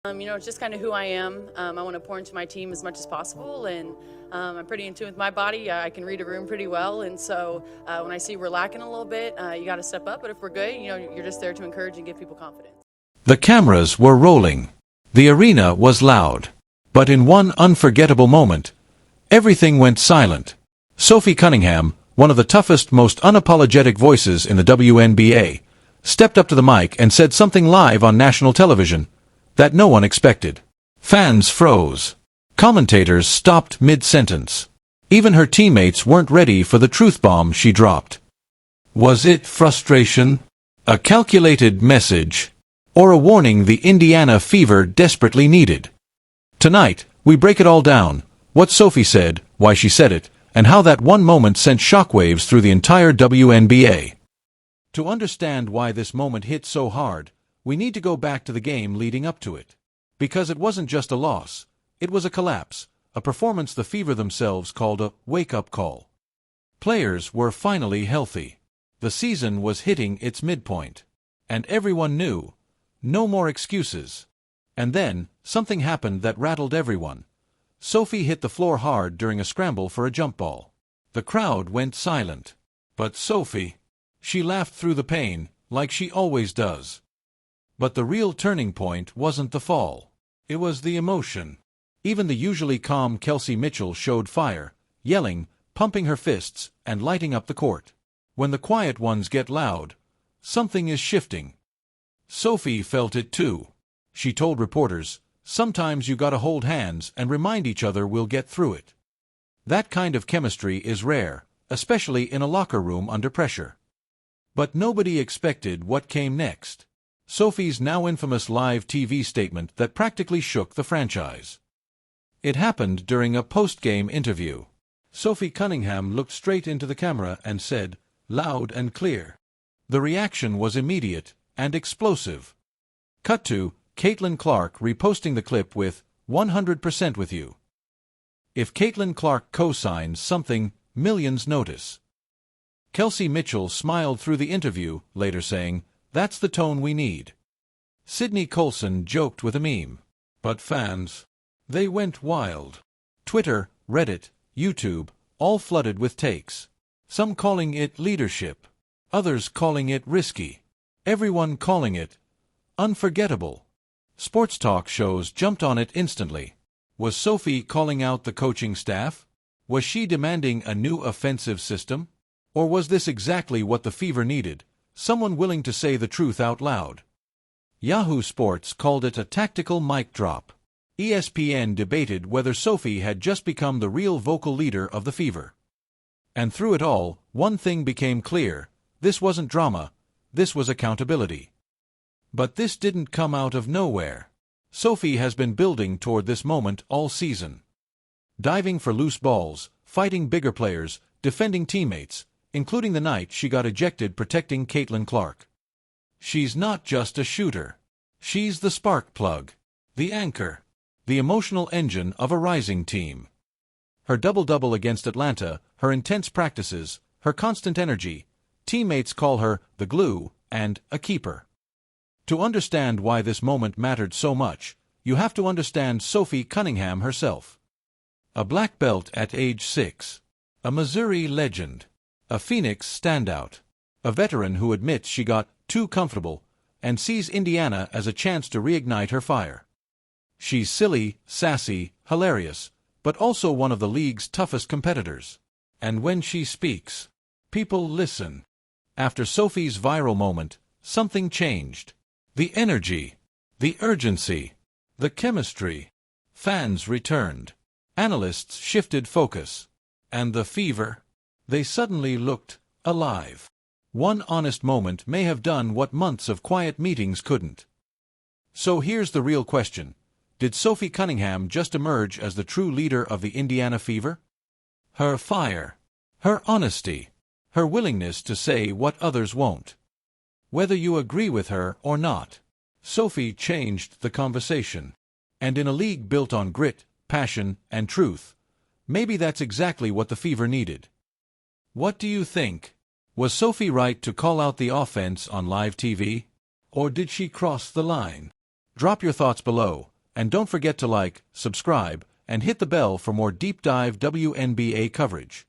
It's just kind of who I am. I want to pour into my team as much as possible, and I'm pretty in tune with my body. I can read a room pretty well, and so when I see we're lacking a little bit, you got to step up. But if we're good, you're just there to encourage and give people confidence. The cameras were rolling. The arena was loud. But in one unforgettable moment, everything went silent. Sophie Cunningham, one of the toughest, most unapologetic voices in the WNBA, stepped up to the mic and said something live on national television that no one expected. Fans froze. Commentators stopped mid-sentence. Even her teammates weren't ready for the truth bomb she dropped. Was it frustration? A calculated message? Or a warning the Indiana Fever desperately needed? Tonight, we break it all down. What Sophie said, why she said it, and how that one moment sent shockwaves through the entire WNBA. To understand why this moment hit so hard, we need to go back to the game leading up to it. Because it wasn't just a loss, it was a collapse, a performance the Fever themselves called a wake-up call. Players were finally healthy. The season was hitting its midpoint. And everyone knew. No more excuses. And then, something happened that rattled everyone. Sophie hit the floor hard during a scramble for a jump ball. The crowd went silent. But Sophie, she laughed through the pain, like she always does. But the real turning point wasn't the fall. It was the emotion. Even the usually calm Kelsey Mitchell showed fire, yelling, pumping her fists, and lighting up the court. When the quiet ones get loud, something is shifting. Sophie felt it too. She told reporters, "Sometimes you gotta hold hands and remind each other we'll get through it." That kind of chemistry is rare, especially in a locker room under pressure. But nobody expected what came next. Sophie's now infamous live TV statement that practically shook the franchise. It happened during a post-game interview. Sophie Cunningham looked straight into the camera and said, loud and clear. The reaction was immediate and explosive. Cut to Caitlin Clark reposting the clip with, 100% with you. If Caitlin Clark co-signs something, millions notice. Kelsey Mitchell smiled through the interview, later saying, "That's the tone we need." Sydney Colson joked with a meme. But fans, they went wild. Twitter, Reddit, YouTube, all flooded with takes. Some calling it leadership. Others calling it risky. Everyone calling it unforgettable. Sports talk shows jumped on it instantly. Was Sophie calling out the coaching staff? Was she demanding a new offensive system? Or was this exactly what the Fever needed? Someone willing to say the truth out loud. Yahoo Sports called it a tactical mic drop. ESPN debated whether Sophie had just become the real vocal leader of the Fever. And through it all, one thing became clear. This wasn't drama. This was accountability. But this didn't come out of nowhere. Sophie has been building toward this moment all season. Diving for loose balls, fighting bigger players, defending teammates, including the night she got ejected protecting Caitlin Clark. She's not just a shooter. She's the spark plug, the anchor, the emotional engine of a rising team. Her double-double against Atlanta, her intense practices, her constant energy, teammates call her the glue and a keeper. To understand why this moment mattered so much, you have to understand Sophie Cunningham herself. A black belt at age 6. A Missouri legend. A Phoenix standout. A veteran who admits she got too comfortable and sees Indiana as a chance to reignite her fire. She's silly, sassy, hilarious, but also one of the league's toughest competitors. And when she speaks, people listen. After Sophie's viral moment, something changed. The energy, the urgency, the chemistry. Fans returned. Analysts shifted focus. And the Fever? They suddenly looked alive. One honest moment may have done what months of quiet meetings couldn't. So here's the real question. Did Sophie Cunningham just emerge as the true leader of the Indiana Fever? Her fire, her honesty, her willingness to say what others won't. Whether you agree with her or not, Sophie changed the conversation. And in a league built on grit, passion, and truth, maybe that's exactly what the Fever needed. What do you think? Was Sophie right to call out the offense on live TV? Or did she cross the line? Drop your thoughts below, and don't forget to like, subscribe, and hit the bell for more deep dive WNBA coverage.